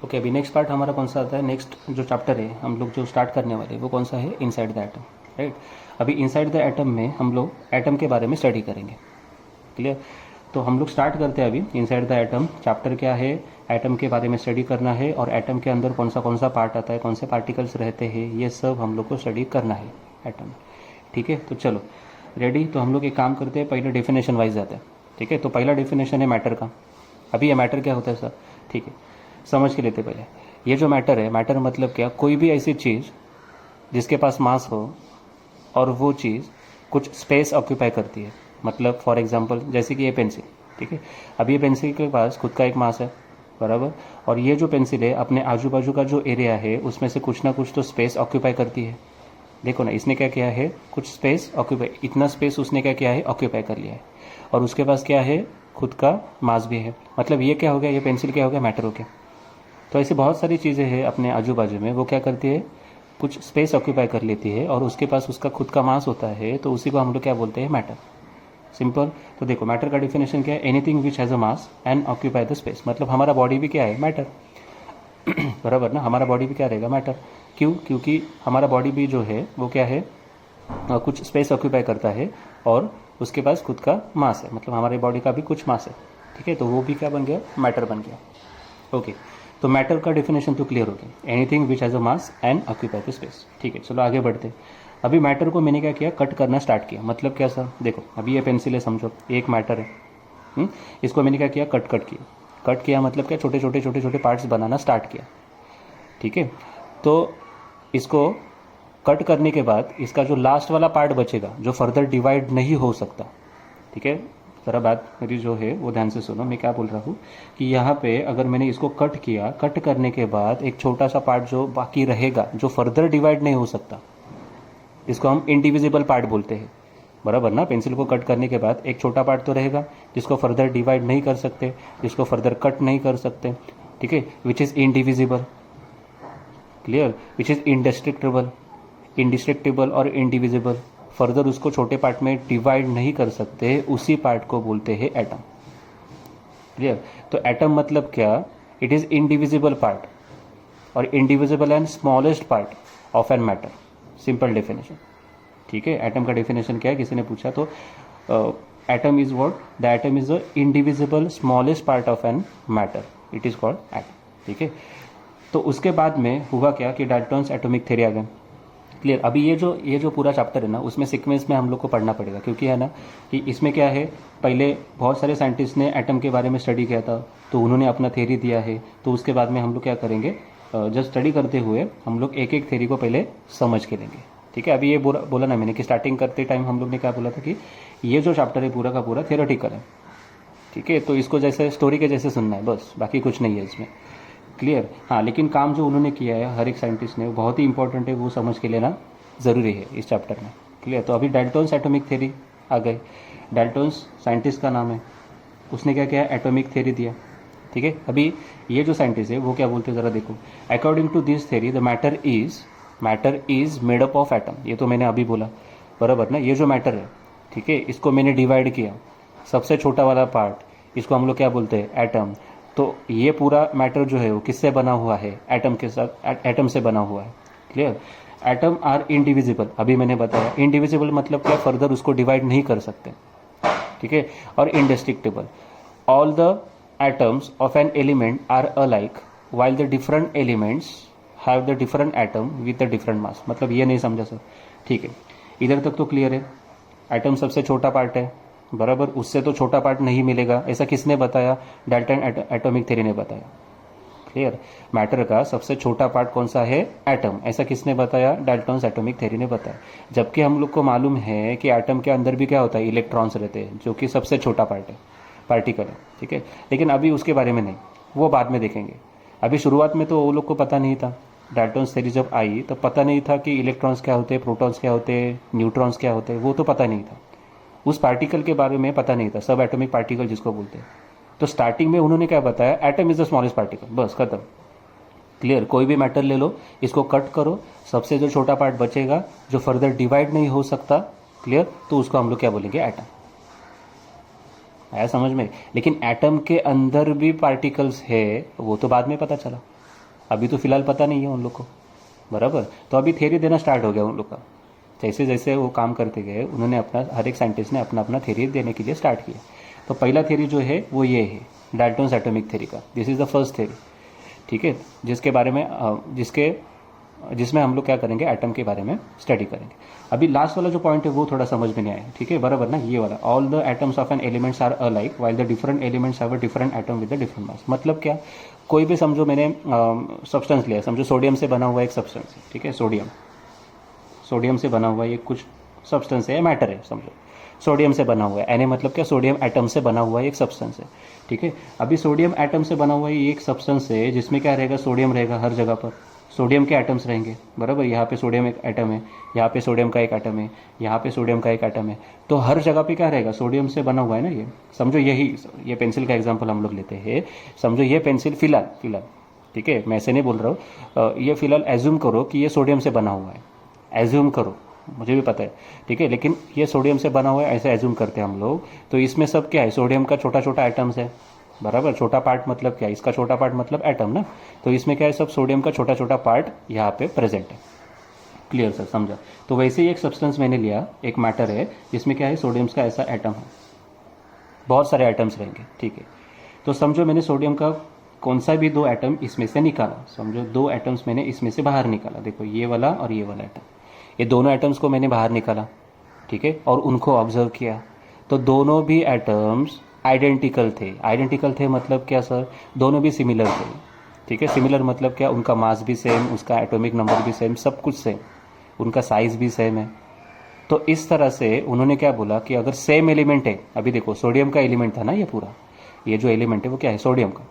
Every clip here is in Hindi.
ओके, अभी नेक्स्ट पार्ट हमारा कौन सा आता है, नेक्स्ट जो चैप्टर है हम लोग जो स्टार्ट करने वाले हैं वो कौन सा है, इनसाइड द एटम, राइट। अभी इनसाइड द एटम में हम लोग एटम के बारे में स्टडी करेंगे, क्लियर। तो हम लोग स्टार्ट करते हैं अभी इनसाइड द एटम। चैप्टर क्या है, एटम के बारे में स्टडी करना है और एटम के अंदर कौन सा पार्ट आता है, कौन से पार्टिकल्स रहते हैं, ये सब हम लोग को स्टडी करना है एटम, ठीक है। तो चलो रेडी। तो हम लोग एक काम करते हैं, पहले डेफिनेशन वाइज जाते हैं, ठीक है। तो पहला डेफिनेशन है मैटर का। अभी ये मैटर क्या होता है सर, ठीक है, समझ के लेते पहले। ये जो मैटर है, मैटर मतलब क्या, कोई भी ऐसी चीज़ जिसके पास मास हो और वो चीज़ कुछ स्पेस ऑक्यूपाई करती है। मतलब फॉर एग्जांपल जैसे कि ये पेंसिल, ठीक है। अब ये पेंसिल के पास खुद का एक मास है, बराबर। और ये जो पेंसिल है अपने आजू बाजू का जो एरिया है उसमें से कुछ ना कुछ तो स्पेस ऑक्यूपाई करती है। देखो ना, इसने क्या किया है, कुछ स्पेस ऑक्यूपाई, इतना स्पेस उसने क्या किया है, ऑक्यूपाई कर लिया है। और उसके पास क्या है, खुद का मास भी है। मतलब ये क्या हो गया, ये पेंसिल क्या हो गया, मैटर हो गया। तो ऐसी बहुत सारी चीज़ें हैं अपने आजू बाजू में, वो क्या करती है, कुछ स्पेस ऑक्यूपाई कर लेती है और उसके पास उसका खुद का मास होता है, तो उसी को हम लोग क्या बोलते हैं, मैटर। सिंपल। तो देखो मैटर का डिफिनेशन क्या है, anything which has a mass and occupy the space. मतलब हमारा बॉडी भी क्या है, मैटर, बराबर ना। हमारा बॉडी भी क्या रहेगा, मैटर। क्यों, क्योंकि हमारा बॉडी भी जो है वो क्या है, कुछ स्पेस ऑक्यूपाई करता है और उसके पास खुद का मास है। मतलब हमारे बॉडी का भी कुछ मास है, ठीक है। तो वो भी क्या बन गया, मैटर बन गया। ओके, तो मैटर का डेफिनेशन तो क्लियर हो गया, anything which has a mass and occupy the space, ठीक है। चलो आगे बढ़ते। अभी मैटर को मैंने क्या किया, कट करना स्टार्ट किया। मतलब क्या सर, देखो अभी ये पेंसिल है, समझो एक मैटर है। इसको मैंने क्या किया, कट किया मतलब क्या, छोटे छोटे छोटे छोटे पार्ट्स बनाना स्टार्ट किया, ठीक है। तो इसको कट करने के बाद इसका जो लास्ट वाला पार्ट बचेगा, जो फर्दर डिवाइड नहीं हो सकता, ठीक है। ज़रा बात मेरी जो है वो ध्यान से सुनो, मैं क्या बोल रहा हूँ कि यहाँ पे अगर मैंने इसको कट किया, कट करने के बाद एक छोटा सा पार्ट जो बाकी रहेगा, जो फर्दर डिवाइड नहीं हो सकता, इसको हम इंडिविजिबल पार्ट बोलते हैं, बराबर ना। पेंसिल को कट करने के बाद एक छोटा पार्ट तो रहेगा जिसको फर्दर डिवाइड नहीं कर सकते, जिसको फर्दर कट नहीं कर सकते, ठीक है, which is indivisible, clear, which is indestructible और इंडिविजिबल, फर्दर उसको छोटे पार्ट में डिवाइड नहीं कर सकते, उसी पार्ट को बोलते हैं एटम, क्लियर। तो एटम मतलब क्या, इट इज़ इंडिविजिबल पार्ट और indivisible and smallest part of an matter, simple definition, ठीक है। एटम का डेफिनेशन क्या है, किसी ने पूछा तो atom is what, the atom is the indivisible smallest part of an matter, it is called atom, ठीक है। तो उसके बाद में हुआ क्या कि डाल्टन्स एटॉमिक थ्योरी आ गए, क्लियर। अभी ये जो पूरा चैप्टर है ना, उसमें सीक्वेंस में हम लोग को पढ़ना पड़ेगा, क्योंकि है ना कि इसमें क्या है, पहले बहुत सारे साइंटिस्ट ने एटम के बारे में स्टडी किया था, तो उन्होंने अपना थ्योरी दिया है। तो उसके बाद में हम लोग क्या करेंगे, जब स्टडी करते हुए हम लोग एक एक थ्योरी को पहले समझ के लेंगे, ठीक है। अभी ये बोला ना मैंने कि स्टार्टिंग करते टाइम हम लोग ने क्या बोला था कि ये जो चैप्टर है पूरा का पूरा थियोरेटिकल है, ठीक है। तो इसको जैसे स्टोरी के जैसे सुनना है बस, बाकी कुछ नहीं है इसमें, क्लियर। हाँ, लेकिन काम जो उन्होंने किया है हर एक साइंटिस्ट ने, वो बहुत ही इंपॉर्टेंट है, वो समझ के लेना ज़रूरी है इस चैप्टर में, क्लियर। तो अभी डाल्टन्स एटॉमिक थ्योरी आ गए। डाल्टन्स साइंटिस्ट का नाम है, उसने क्या किया, एटॉमिक थ्योरी दिया, ठीक है। अभी ये जो साइंटिस्ट है वो क्या बोलते हैं ज़रा देखो, according to this theory the matter is made up of atom. ये तो मैंने अभी बोला, बराबर ना। ये जो मैटर है, ठीक है, इसको मैंने डिवाइड किया, सबसे छोटा वाला पार्ट, इसको हम लोग क्या बोलते हैं, एटम। तो ये पूरा मैटर जो है वो किससे बना हुआ है, एटम के साथ, एटम से बना हुआ है, क्लियर। एटम आर इंडिविजिबल, अभी मैंने बताया। इंडिविजिबल मतलब क्या, फर्दर उसको डिवाइड नहीं कर सकते, ठीक है। और indestructible, all the atoms of an element are alike while the different elements have the different atom with the different mass। मतलब ये नहीं समझा सर, ठीक है। इधर तक तो क्लियर है। एटम सबसे छोटा पार्ट है, बराबर, उससे तो छोटा पार्ट नहीं मिलेगा, ऐसा किसने बताया, डाल्टन एटॉमिक थ्योरी ने बताया, क्लियर। मैटर का सबसे छोटा पार्ट कौन सा है, एटम, ऐसा किसने बताया, डाल्टन्स एटॉमिक थ्योरी ने बताया। जबकि हम लोग को मालूम है कि एटम के अंदर भी क्या होता है, इलेक्ट्रॉन्स रहते हैं, जो कि सबसे छोटा पार्ट है, पार्टिकल है, ठीक है। लेकिन अभी उसके बारे में नहीं, वो बाद में देखेंगे। अभी शुरुआत में तो वो लोग को पता नहीं था, डाल्टन्स थ्योरी जब आई तब पता नहीं था कि इलेक्ट्रॉन्स क्या होते हैं, प्रोटॉन्स क्या होते हैं, न्यूट्रॉन्स क्या होते हैं, वो तो पता नहीं था। उस पार्टिकल के बारे में पता नहीं था, सब एटॉमिक पार्टिकल जिसको बोलते हैं। तो स्टार्टिंग में उन्होंने क्या बताया, atom is the smallest particle, बस खत्म, क्लियर। कोई भी मैटर ले लो, इसको कट करो, सबसे जो छोटा पार्ट बचेगा जो फर्दर डिवाइड नहीं हो सकता, क्लियर, तो उसको हम लोग क्या बोलेंगे, एटम। आया समझ में। लेकिन एटम के अंदर भी पार्टिकल्स है, वो तो बाद में पता चला, अभी तो फिलहाल पता नहीं है उन लोग को, बराबर। तो अभी थ्योरी देना स्टार्ट हो गया उन लोग का, जैसे जैसे वो काम करते गए उन्होंने अपना, हर एक साइंटिस्ट ने अपना अपना थ्योरी देने के लिए स्टार्ट किया। तो पहला थ्योरी जो है वो ये है डाल्टन्स एटॉमिक थ्योरी का, this is the first theory, ठीक है, जिसके बारे में जिसमें हम लोग क्या करेंगे, एटम के बारे में स्टडी करेंगे। अभी लास्ट वाला जो पॉइंट है वो थोड़ा समझ में नहीं आया, ठीक है, बराबर ना, ये वाला, all the atoms of an elements are alike while the different elements have a different atom with the different mass. मतलब क्या, कोई भी समझो मैंने सब्सटेंस लिया, समझो सोडियम से बना हुआ एक सब्सटेंस है, ठीक है, सोडियम से बना हुआ ये कुछ सब्सटेंस है, मैटर है, समझो सोडियम से बना हुआ है, Na मतलब क्या, सोडियम एटम से बना हुआ एक सब्सटेंस है, ठीक है। अभी सोडियम एटम से बना हुआ ये एक सब्सटेंस है जिसमें क्या रहेगा, सोडियम रहेगा हर जगह पर, सोडियम के एटम्स रहेंगे, बराबर। यहाँ पे सोडियम एक एटम है, यहाँ पे सोडियम का एक एटम है, यहाँ पे सोडियम का एक एटम है, तो हर जगह पे क्या रहेगा, सोडियम से बना हुआ है ना ये। समझो ये पेंसिल का एग्जाम्पल हम लोग लेते हैं, समझो ये पेंसिल फिलहाल, ठीक है, मैं ऐसे नहीं बोल रहा हूँ, ये फिलहाल एज्यूम करो कि ये सोडियम से बना हुआ है, एज्यूम करो, मुझे भी पता है, ठीक है, लेकिन ये सोडियम से बना हुआ है ऐसे एज्यूम करते हैं हम लोग। तो इसमें सब क्या है, सोडियम का छोटा छोटा एटम्स है, बराबर। छोटा पार्ट मतलब क्या, इसका छोटा पार्ट मतलब एटम ना, तो इसमें क्या है, सब सोडियम का छोटा छोटा पार्ट यहाँ पे प्रेजेंट है। क्लियर सर, समझा। तो वैसे ही एक सब्सटेंस मैंने लिया, एक मैटर है जिसमें क्या है, सोडियम्स का ऐसा एटम है, बहुत सारे एटम्स रहेंगे, ठीक है। तो समझो मैंने सोडियम का कौन सा भी दो एटम इसमें से निकाला, समझो दो एटम्स मैंने इसमें से बाहर निकाला, देखो ये वाला और ये वाला एटम, ये दोनों एटम्स को मैंने बाहर निकाला, ठीक है, और उनको ऑब्जर्व किया, तो दोनों भी एटम्स आइडेंटिकल थे मतलब क्या सर, दोनों भी सिमिलर थे, ठीक है। सिमिलर मतलब क्या, उनका मास भी सेम, उसका एटॉमिक नंबर भी सेम, सब कुछ सेम, उनका साइज भी सेम है। तो इस तरह से उन्होंने क्या बोला कि अगर सेम एलिमेंट है, अभी देखो सोडियम का एलिमेंट था ना ये पूरा, ये जो एलिमेंट है वो क्या है, सोडियम का।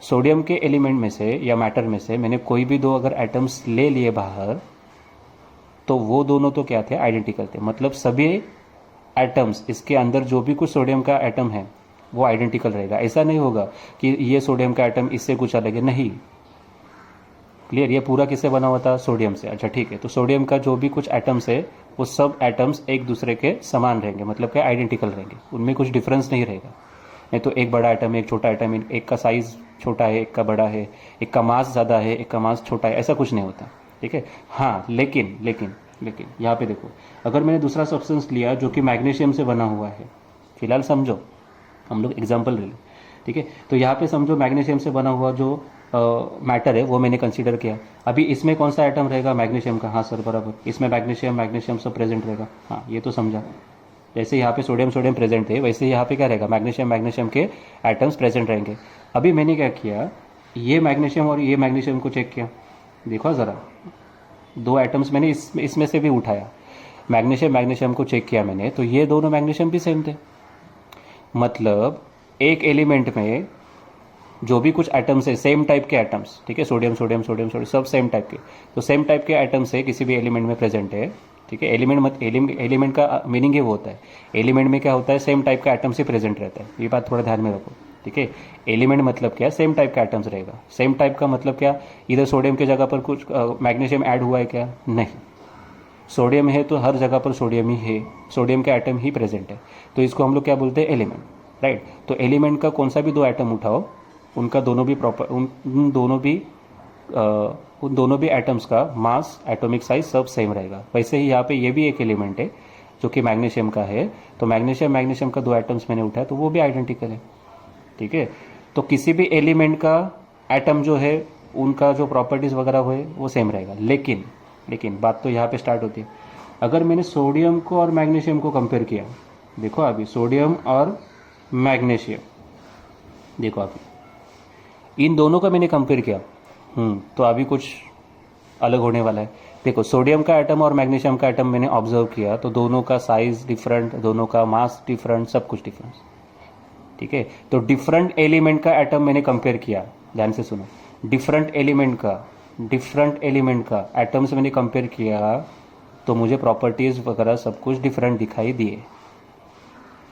सोडियम के एलिमेंट में से या मैटर में से मैंने कोई भी दो अगर एटम्स ले लिए बाहर, तो वो दोनों तो क्या थे, आइडेंटिकल थे, मतलब सभी एटम्स, इसके अंदर जो भी कुछ सोडियम का एटम है वो आइडेंटिकल रहेगा। ऐसा नहीं होगा कि ये सोडियम का एटम इससे कुछ अलग है, नहीं। क्लियर, ये पूरा किससे बना हुआ था, सोडियम से। अच्छा ठीक है, तो सोडियम का जो भी कुछ एटम्स है वो सब एटम्स एक दूसरे के समान रहेंगे, मतलब क्या, आइडेंटिकल रहेंगे, उनमें कुछ डिफरेंस नहीं रहेगा। नहीं तो एक बड़ा एटम है, एक छोटा एटम है, एक का साइज छोटा है, एक का बड़ा है, एक का मास ज़्यादा है, एक का मास छोटा है, ऐसा कुछ नहीं होता, ठीक है। हाँ लेकिन यहाँ पे देखो, अगर मैंने दूसरा सब्सटेंस लिया जो कि मैग्नीशियम से बना हुआ है, फिलहाल समझो हम लोग एग्जाम्पल ले लें, ठीक है। तो यहाँ पे समझो मैग्नीशियम से बना हुआ जो मैटर है वो मैंने कंसीडर किया। अभी इसमें कौन सा एटम रहेगा, मैग्नीशियम का, हाँ सर बराबर, इसमें मैग्नीशियम सब प्रेजेंट रहेगा, हाँ ये तो समझा। जैसे यहाँ पे सोडियम प्रेजेंट है, वैसे यहाँ पे क्या रहेगा, मैग्नीशियम के एटम्स प्रेजेंट रहेंगे। अभी मैंने क्या किया, ये मैग्नीशियम और ये मैग्नीशियम को चेक किया, देखो ज़रा, दो एटम्स मैंने इसमें से भी उठाया, मैग्नीशियम को चेक किया मैंने, तो ये दोनों मैग्नीशियम भी सेम थे। मतलब एक एलिमेंट में जो भी कुछ एटम्स है, सेम टाइप के एटम्स, ठीक है, सोडियम सब सेम टाइप के, तो सेम टाइप के एटम्स है किसी भी एलिमेंट में प्रेजेंट है, ठीक है। एलिमेंट का मीनिंग ही वो होता है, एलिमेंट में क्या होता है, सेम टाइप का एटम्स ही प्रेजेंट रहता है, ये बात थोड़ा ध्यान में रखो, ठीक है। एलिमेंट मतलब क्या, सेम टाइप का एटम्स रहेगा। सेम टाइप का मतलब क्या, इधर सोडियम की जगह पर कुछ मैग्नीशियम ऐड हुआ है क्या, नहीं, सोडियम है तो हर जगह पर सोडियम ही है, सोडियम का एटम ही प्रेजेंट है, तो इसको हम लोग क्या बोलते हैं, एलिमेंट, राइट। तो एलिमेंट का कौन सा भी दो एटम उठाओ, उनका उन दोनों भी एटम्स का मास, एटॉमिक साइज सब सेम रहेगा। वैसे ही यहाँ पे ये भी एक एलिमेंट है जो कि मैग्नीशियम का है, तो मैग्नीशियम का दो एटम्स मैंने उठाया तो वो भी आइडेंटिकल है, ठीक है। तो किसी भी एलिमेंट का एटम जो है उनका जो प्रॉपर्टीज वगैरह हुए वो सेम रहेगा। लेकिन बात तो यहाँ पे स्टार्ट होती है, अगर मैंने सोडियम को और मैग्नीशियम को कंपेयर किया, देखो अभी सोडियम और मैग्नीशियम, देखो अभी इन दोनों का मैंने कंपेयर किया, तो अभी कुछ अलग होने वाला है। देखो सोडियम का एटम और मैग्नीशियम का एटम मैंने ऑब्जर्व किया, तो दोनों का साइज डिफरेंट, दोनों का मास डिफरेंट, सब कुछ डिफरेंट, ठीक है। तो डिफरेंट एलिमेंट का एटम मैंने कंपेयर किया, ध्यान से सुनो, डिफरेंट एलिमेंट का एटम्स मैंने कंपेयर किया, तो मुझे प्रॉपर्टीज वगैरह सब कुछ डिफरेंट दिखाई दिए।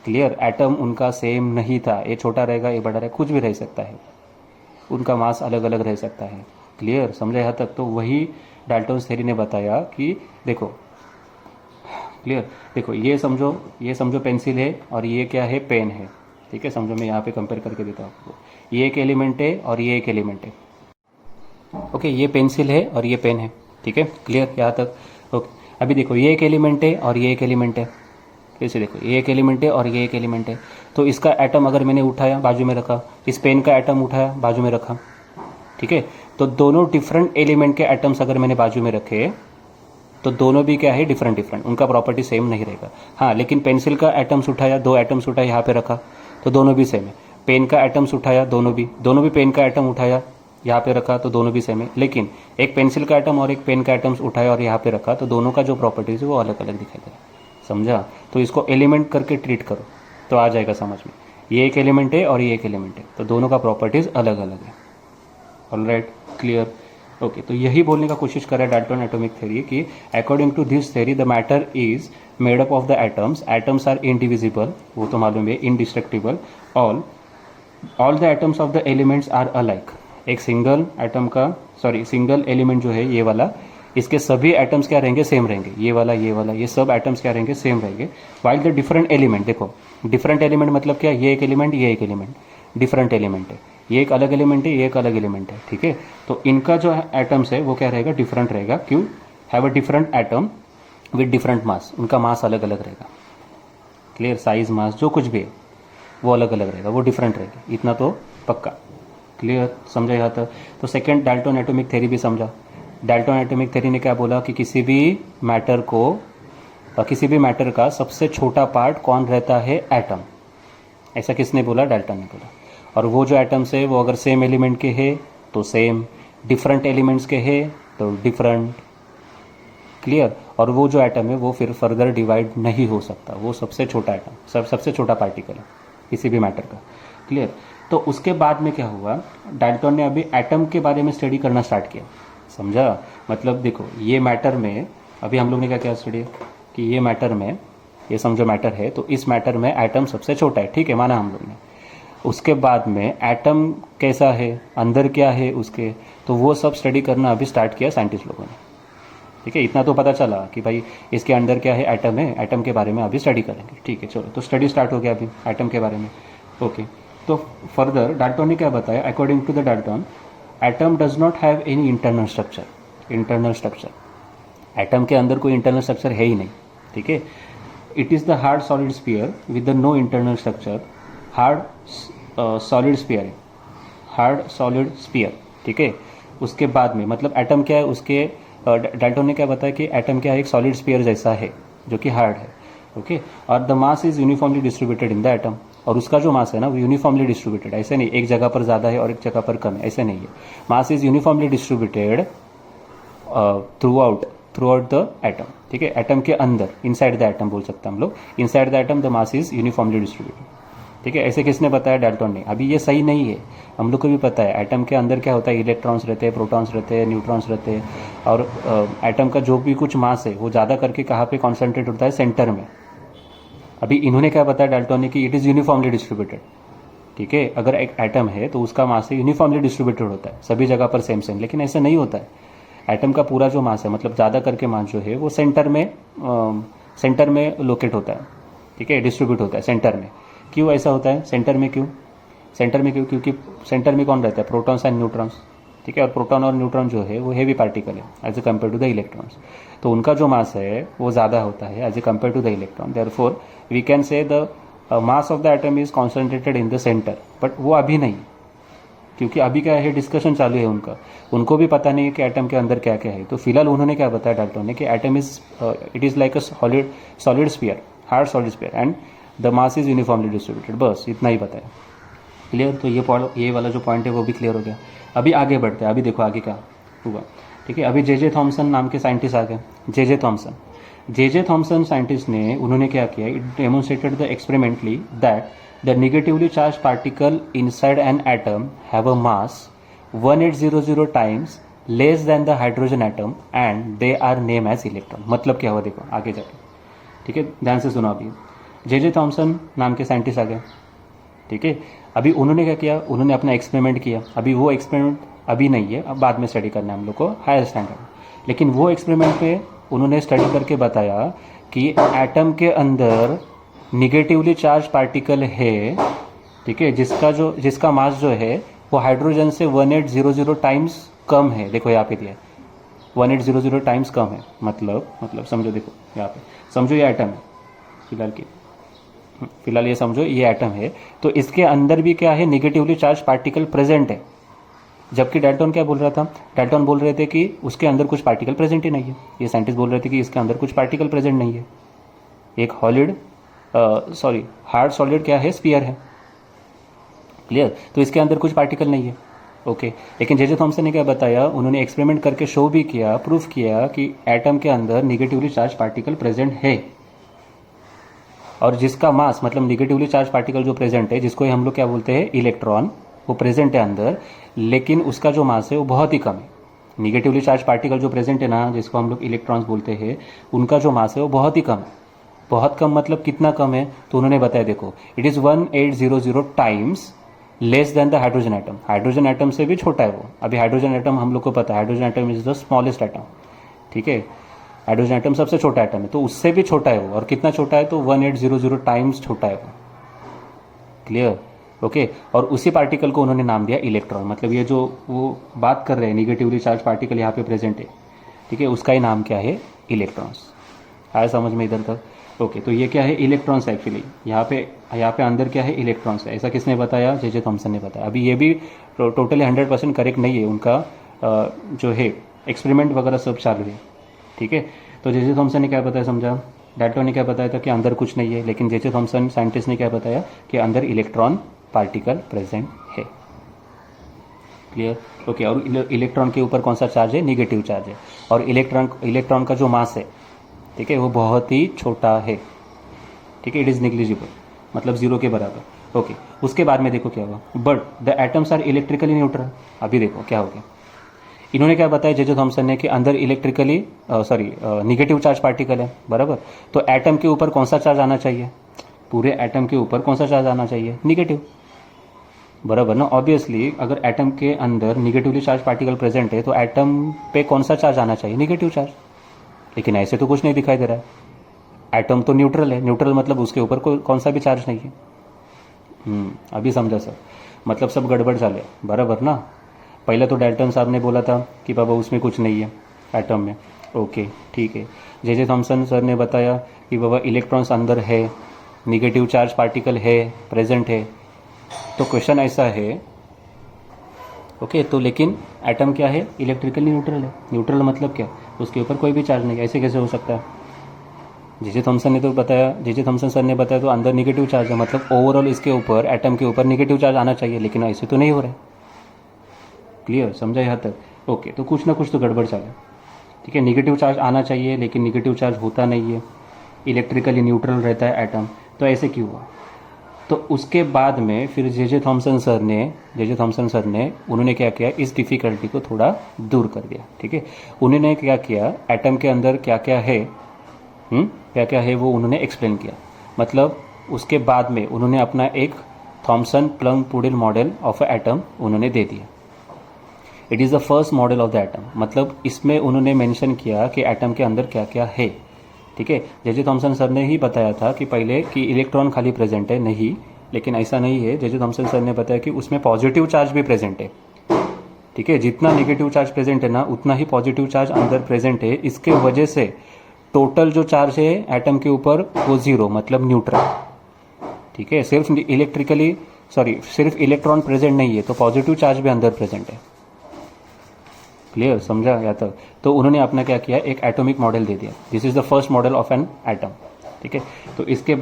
क्लियर, एटम उनका सेम नहीं था, ये छोटा रहेगा, ये बड़ा रहेगा, कुछ भी रह सकता है, उनका मास अलग अलग रह सकता है। क्लियर, समझे यहाँ तक। तो वही डाल्टन्स थ्योरी ने बताया कि देखो, क्लियर, देखो ये समझो पेंसिल है और ये क्या है, पेन है, ठीक है। समझो मैं यहाँ पे कंपेयर करके देता हूँ आपको, ये एक एलिमेंट है और ये एक एलिमेंट है, ओके, ये पेंसिल है और ये पेन है, ठीक है, क्लियर यहाँ तक। ओके, अभी देखो ये एक एलिमेंट है और ये एक एलिमेंट है, फिर से देखो ये एक एलिमेंट है और ये एक एलिमेंट है। तो इसका एटम अगर मैंने उठाया बाजू में रखा, इस पेन का एटम उठाया बाजू में रखा, ठीक है, तो दोनों डिफरेंट एलिमेंट के एटम्स अगर मैंने बाजू में रखे तो दोनों भी क्या है, डिफरेंट डिफरेंट, उनका प्रॉपर्टी सेम नहीं रहेगा। हाँ, लेकिन पेंसिल का एटम्स उठाया, दो एटम्स उठाया, यहाँ पे रखा तो दोनों भी सेम है। पेन का एटम्स उठाया, दोनों भी पेन का एटम उठाया, यहाँ पे रखा तो दोनों भी सेम है। लेकिन एक पेंसिल का एटम और एक पेन का एटम्स उठाया और यहाँ पे रखा तो दोनों का जो प्रॉपर्टीज है वो अलग अलग दिखाई दे रहा है, समझा। तो इसको एलिमेंट करके ट्रीट करो तो आ जाएगा समझ में। ये एक एलिमेंट है और ये एक एलिमेंट है, तो दोनों का प्रॉपर्टीज अलग अलग है। Alright, clear. ओके, तो यही बोलने का कोशिश कर रहा है डाल्टन एटॉमिक थ्योरी कि according to this theory the matter is made up of the atoms, atoms are indivisible, वो तो मालूम है, indestructible, all the atoms of the elements are alike. एक सिंगल एटम का, सॉरी सिंगल एलिमेंट जो है ये वाला, इसके सभी एटम्स क्या रहेंगे, सेम रहेंगे, ये वाला ये सब एटम्स क्या रहेंगे, सेम रहेंगे। वाइल द डिफरेंट एलिमेंट, देखो डिफरेंट एलिमेंट मतलब क्या, ये एक एलिमेंट, ये एक एलिमेंट, डिफरेंट एलिमेंट है, ये एक अलग एलिमेंट है, ये एक अलग एलिमेंट है, ठीक है। तो इनका जो एटम्स है वो क्या रहेगा, डिफरेंट रहेगा। क्यों, have a different atom with different mass, उनका मास अलग अलग रहेगा, क्लियर, साइज मास जो कुछ भी है वो अलग अलग रहेगा, वो डिफरेंट रहेगा, इतना तो पक्का, क्लियर, समझा यहाँ तक। तो सेकेंड डाल्टन एटॉमिक थ्योरी भी समझा। डाल्टन एटॉमिक थ्योरी ने क्या बोला कि किसी भी मैटर का सबसे छोटा पार्ट कौन रहता है, एटम। ऐसा किसने बोला, डाल्टन ने बोला। और वो जो एटम्स है वो अगर सेम एलिमेंट के हैं तो सेम, डिफरेंट एलिमेंट्स के हैं तो डिफरेंट, क्लियर। और वो जो एटम है वो फिर फर्दर डिवाइड नहीं हो सकता, वो सबसे छोटा एटम, सबसे छोटा पार्टिकल है किसी भी मैटर का, क्लियर। तो उसके बाद में क्या हुआ, डाल्टन ने अभी एटम के बारे में स्टडी करना स्टार्ट किया, समझा। मतलब देखो ये मैटर में, अभी हम लोग ने क्या किया स्टडी, कि ये मैटर में, ये समझो मैटर है, तो इस मैटर में एटम सबसे छोटा है, ठीक है, माना हम लोग ने। उसके बाद में एटम कैसा है, अंदर क्या है उसके, तो वो सब स्टडी करना अभी स्टार्ट किया साइंटिस्ट लोगों ने, ठीक है। इतना तो पता चला कि भाई इसके अंदर क्या है, एटम है, एटम के बारे में अभी स्टडी करेंगे, ठीक है। चलो, तो स्टडी स्टार्ट हो गया अभी एटम के बारे में। ओके, तो फर्दर डाल्टन ने क्या बताया, according to the Dalton atom does not have any internal structure. Atom के अंदर कोई इंटरनल स्ट्रक्चर है ही नहीं, ठीक है। It is the hard solid sphere with the no internal structure, hard solid sphere, ठीक है। उसके बाद में मतलब एटम क्या है, उसके डाल्टन ने क्या बताया कि एटम क्या है, एक सॉलिड स्फीयर जैसा है जो कि हार्ड है, ओके। और the mass is uniformly distributed in the atom, और उसका जो मास है ना वो यूनिफॉर्मली डिस्ट्रीब्यूटेड, ऐसे नहीं एक जगह पर ज़्यादा है और एक जगह पर कम है, ऐसे नहीं है। Mass is uniformly distributed through out the atom, ठीक है। एटम के अंदर, इनसाइड द एटम बोल सकते हैं हम लोग, inside the atom the mass is uniformly distributed, ठीक है। ऐसे किसने बताया, डाल्टन ने। अभी ये सही नहीं है, हम लोग को भी पता है एटम के अंदर क्या होता है, इलेक्ट्रॉन्स रहते हैं, प्रोटॉन्स रहते हैं, न्यूट्रॉन्स रहते हैं, और एटम का जो भी कुछ मास है वो ज़्यादा करके कहाँ पे कॉन्सेंट्रेट होता है, सेंटर में। अभी इन्होंने क्या बताया डाल्टन ने कि इट इज़ यूनिफॉर्मली डिस्ट्रीब्यूटेड, ठीक है। अगर एक एटम है तो उसका मास यूनिफॉर्मली डिस्ट्रीब्यूटेड होता है सभी जगह पर सेम, लेकिन ऐसा नहीं होता है। एटम का पूरा जो मास है, मतलब ज़्यादा करके मास जो है वो सेंटर में लोकेट होता है, ठीक है, डिस्ट्रीब्यूट होता है सेंटर में। क्यों ऐसा होता है, सेंटर में क्यों, क्योंकि सेंटर में कौन रहता है, प्रोटॉन्स एंड न्यूट्रॉन्स, ठीक है। और प्रोटॉन और न्यूट्रॉन जो है वो हेवी पार्टिकल है as a compare to the electrons, तो उनका जो मास है वो ज़्यादा होता है as a compare to the electron. Therefore we can say the mass of the atom is concentrated in the centre, but वो अभी नहीं, क्योंकि अभी क्या है, डिस्कशन चालू है उनको भी पता नहीं है कि एटम के अंदर क्या क्या है। तो फिलहाल उन्होंने क्या बताया डाल्टन ने कि atom it is like a solid sphere, hard solid sphere, and the mass is uniformly distributed, बस इतना ही बताया, क्लियर। तो ये वाला जो पॉइंट है वो भी क्लियर हो गया। अभी आगे बढ़ते हैं, अभी देखो आगे क्या हुआ, ठीक है। अभी जे थॉमसन नाम के साइंटिस्ट आ गए, जे थॉमसन साइंटिस्ट ने, उन्होंने क्या किया, it demonstrated the experimentally that the negatively charge particle inside an atom have a mass 1800 times less than the hydrogen atom and they are name as electron. मतलब क्या हुआ देखो आगे जाके, ठीक है, ध्यान से सुनो। अभी जे थॉमसन नाम के साइंटिस्ट आ गए, ठीक है। अभी उन्होंने क्या किया, उन्होंने अपना एक्सपेरिमेंट किया। अभी वो एक्सपेरिमेंट अभी नहीं है, अब बाद में स्टडी करना है हम लोग को हायर स्टैंडर्ड। लेकिन वो एक्सपेरिमेंट पे उन्होंने स्टडी करके बताया कि एटम के अंदर निगेटिवली चार्ज पार्टिकल है, ठीक है, जिसका मास जो है वो हाइड्रोजन से 1800 टाइम्स कम है। देखो यहाँ पे दिया है 1800 टाइम्स कम है, मतलब समझो, देखो यहाँ पे समझो ये एटम है फिलहाल ये समझो ये एटम है, तो इसके अंदर भी क्या है, निगेटिवली चार्ज पार्टिकल प्रेजेंट है। जबकि डाल्टन क्या बोल रहा था, डाल्टन बोल रहे थे कि उसके अंदर कुछ पार्टिकल प्रेजेंट ही नहीं है। ये साइंटिस्ट बोल रहे थे कि इसके अंदर कुछ पार्टिकल प्रेजेंट नहीं है। एक हार्ड सॉलिड क्या है, स्फीयर है, क्लियर। तो इसके अंदर कुछ पार्टिकल नहीं है, ओके। लेकिन जे थॉमसन ने क्या बताया, उन्होंने एक्सपेरिमेंट करके शो भी किया, प्रूफ किया कि एटम के अंदर निगेटिवली चार्ज पार्टिकल प्रेजेंट है, और जिसका मास मतलब निगेटिवली चार्ज पार्टिकल जो प्रेजेंट है, जिसको हम लोग क्या बोलते हैं, इलेक्ट्रॉन, वो प्रेजेंट है अंदर, लेकिन उसका जो मास है वो बहुत ही कम है। निगेटिवली चार्ज पार्टिकल जो प्रेजेंट है ना, जिसको हम लोग इलेक्ट्रॉन्स बोलते हैं, उनका जो मास है वो बहुत ही कम है। बहुत कम मतलब कितना कम है, तो उन्होंने बताया, देखो it is 1800 times less than the hydrogen atom. Hydrogen atom से भी छोटा है वो। अभी हाइड्रोजन एटम हम लोग को पता है, hydrogen atom is the smallest atom, ठीक है। हाइड्रोजन एटम सबसे छोटा एटम है, तो उससे भी छोटा है वो। और कितना छोटा है, तो 1800 टाइम्स छोटा है वो, क्लियर, ओके। और उसी पार्टिकल को उन्होंने नाम दिया इलेक्ट्रॉन। मतलब ये जो वो बात कर रहे हैं निगेटिवली चार्ज पार्टिकल यहाँ पे प्रेजेंट है, ठीक है, उसका ही नाम क्या है, इलेक्ट्रॉन्स। आया समझ में इधर तक, ओके। तो ये क्या है, इलेक्ट्रॉन्स एक्चुअली यहाँ पे अंदर क्या है, इलेक्ट्रॉन्स है। ऐसा किसने बताया, जे थॉमसन ने बताया। अभी ये भी टोटली 100% करेक्ट नहीं है, उनका जो है एक्सपेरिमेंट वगैरह सब चालू है, ठीक है। तो जे थॉमसन ने क्या बताया, समझा। डाल्टन ने क्या बताया था कि अंदर कुछ नहीं है, लेकिन जे थॉमसन साइंटिस्ट ने क्या बताया कि अंदर इलेक्ट्रॉन पार्टिकल प्रेजेंट है, क्लियर, ओके। और इलेक्ट्रॉन के ऊपर कौन सा चार्ज है, निगेटिव चार्ज है। और इलेक्ट्रॉन का जो मास है, ठीक है, वो बहुत ही छोटा है, ठीक है, इट इज़ निग्लिजिबल, मतलब 0 के बराबर, ओके। उसके बाद में देखो क्या हुआ, but the atoms are electrically neutral. अभी देखो क्या हो गया, इन्होंने क्या बताया जे थॉमसन ने कि अंदर निगेटिव चार्ज पार्टिकल है, बराबर। तो एटम के ऊपर कौन सा चार्ज आना चाहिए, पूरे एटम के ऊपर कौन सा चार्ज आना चाहिए, निगेटिव, बराबर ना। ऑब्वियसली अगर एटम के अंदर निगेटिवली चार्ज पार्टिकल प्रेजेंट है, तो एटम पे कौन सा चार्ज आना चाहिए, निगेटिव चार्ज। लेकिन ऐसे तो कुछ नहीं दिखाई दे रहा है, एटम तो न्यूट्रल है। न्यूट्रल मतलब उसके ऊपर कौन सा भी चार्ज नहीं है। अभी समझा सर, मतलब सब गड़बड़ चाले, बराबर ना। पहले तो डाल्टन साहब ने बोला था कि बाबा उसमें कुछ नहीं है एटम में, ओके ठीक है। जे थॉमसन सर ने बताया कि बाबा इलेक्ट्रॉन्स अंदर है, निगेटिव चार्ज पार्टिकल है, प्रेजेंट है। तो क्वेश्चन ऐसा है, ओके, तो लेकिन एटम क्या है, इलेक्ट्रिकली न्यूट्रल है। न्यूट्रल मतलब क्या, उसके ऊपर कोई भी चार्ज नहीं है। ऐसे कैसे हो सकता है, जे थॉमसन ने तो बताया, जे थॉमसन सर ने बताया तो अंदर निगेटिव चार्ज है, मतलब ओवरऑल इसके ऊपर, एटम के ऊपर निगेटिव चार्ज आना चाहिए, लेकिन ऐसे तो नहीं हो रहा है, क्लियर, समझा यहाँ तक, ओके। तो कुछ ना कुछ तो गड़बड़ चला, ठीक है। निगेटिव चार्ज आना चाहिए, लेकिन निगेटिव चार्ज होता नहीं है, इलेक्ट्रिकली न्यूट्रल रहता है एटम, तो ऐसे क्यों हुआ। तो उसके बाद में फिर जे थॉमसन सर ने उन्होंने क्या किया, इस डिफ़िकल्टी को थोड़ा दूर कर दिया, ठीक है। उन्होंने क्या किया, एटम के अंदर क्या क्या है वो उन्होंने एक्सप्लेन किया। मतलब उसके बाद में उन्होंने अपना एक Thomson plum pudding model of a atom उन्होंने दे दिया। It is the first model of the atom. मतलब इसमें उन्होंने मेंशन किया कि एटम के अंदर क्या क्या है, ठीक है। जे थॉमसन सर ने ही बताया था कि पहले कि इलेक्ट्रॉन खाली प्रेजेंट है, नहीं, लेकिन ऐसा नहीं है। जे थॉमसन सर ने बताया कि उसमें पॉजिटिव चार्ज भी प्रेजेंट है, ठीक है। जितना नेगेटिव चार्ज प्रेजेंट है ना, उतना ही पॉजिटिव चार्ज अंदर प्रेजेंट है। इसके वजह से टोटल जो चार्ज है एटम के ऊपर वो 0, मतलब न्यूट्रल, ठीक है। सिर्फ इलेक्ट्रॉन प्रेजेंट नहीं है, तो पॉजिटिव चार्ज भी अंदर प्रेजेंट है, क्लियर, समझा या तक। तो उन्होंने अपना क्या किया, एक एटॉमिक मॉडल दे दिया। This is the first model of an atom, ठीक है। तो इसके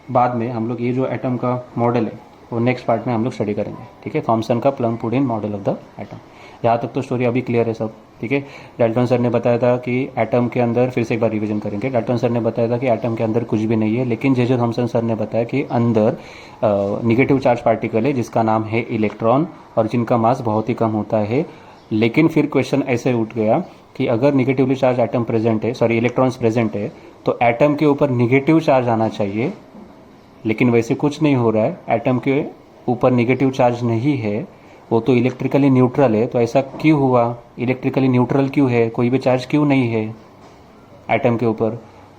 बाद में हम लोग ये जो एटम का मॉडल है वो नेक्स्ट पार्ट में हम लोग स्टडी करेंगे, ठीक है। थॉमसन का plum pudding model of the atom. यहाँ तक तो स्टोरी अभी क्लियर है सब, ठीक है। डाल्टन सर ने बताया था कि एटम के अंदर, फिर से एक बार रिवीजन करेंगे। डाल्टन सर ने बताया था कि एटम के अंदर कुछ भी नहीं है, लेकिन जे थॉमसन सर ने बताया कि अंदर निगेटिव चार्ज पार्टिकल है जिसका नाम है इलेक्ट्रॉन, और जिनका मास बहुत ही कम होता है। लेकिन फिर क्वेश्चन ऐसे उठ गया कि अगर निगेटिवली चार्ज एटम प्रेजेंट है, इलेक्ट्रॉन्स प्रेजेंट है, तो एटम के ऊपर निगेटिव चार्ज आना चाहिए, लेकिन वैसे कुछ नहीं हो रहा है। एटम के ऊपर निगेटिव चार्ज नहीं है, वो तो इलेक्ट्रिकली न्यूट्रल है। तो ऐसा क्यों हुआ, इलेक्ट्रिकली न्यूट्रल क्यों है, कोई भी चार्ज क्यों नहीं है एटम के ऊपर।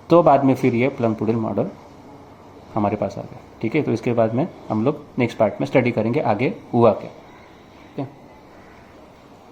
तो बाद में फिर ये प्लम पुडिल मॉडल हमारे पास आ गया, ठीक है। तो इसके बाद में हम लोग नेक्स्ट पार्ट में स्टडी करेंगे आगे हुआ क्या।